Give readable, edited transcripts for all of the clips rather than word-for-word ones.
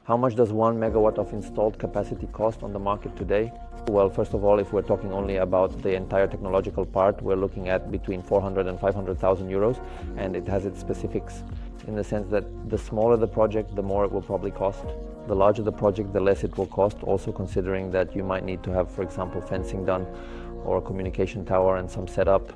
How much does 1 megawatt of installed capacity cost on the market today? Well, first of all, if we're talking only about the entire technological part, we're looking at between 400 and 500,000 euros, and it has its specifics in the sense that the smaller the project, the more it will probably cost. The larger the project, the less it will cost, also considering that you might need to have, for example, fencing done or a communication tower and some setup.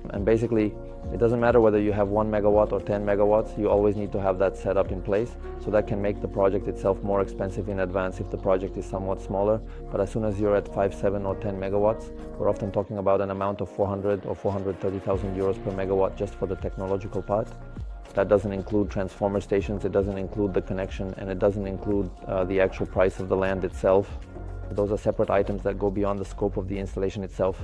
And basically, it doesn't matter whether you have 1 megawatt or 10 megawatts, you always need to have that setup in place. So that can make the project itself more expensive in advance if the project is somewhat smaller. But as soon as you're at 5, 7 or 10 megawatts, we're often talking about an amount of 400 or 430,000 euros per megawatt just for the technological part. That doesn't include transformer stations, it doesn't include the connection, and it doesn't include the actual price of the land itself. Those are separate items that go beyond the scope of the installation itself.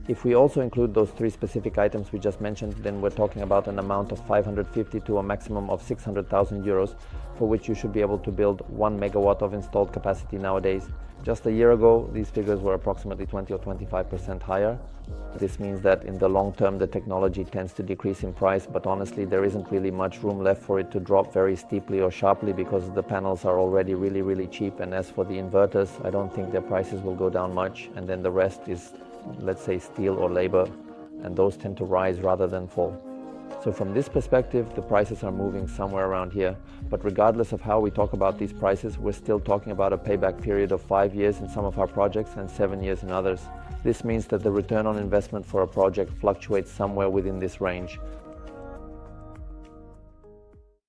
If we also include those three specific items we just mentioned, then we're talking about an amount of 550 to a maximum of 600,000 euros, for which you should be able to build 1 megawatt of installed capacity nowadays. Just a year ago, these figures were approximately 20 or 25% higher. This means that in the long term, the technology tends to decrease in price, but honestly, there isn't really much room left for it to drop very steeply or sharply because the panels are already really cheap. And as for the inverters, I don't think their prices will go down much. And then the rest is, let's say, steel or labor, and those tend to rise rather than fall. So from this perspective, the prices are moving somewhere around here. But regardless of how we talk about these prices, we're still talking about a payback period of 5 years in some of our projects and 7 years in others. This means that the return on investment for a project fluctuates somewhere within this range.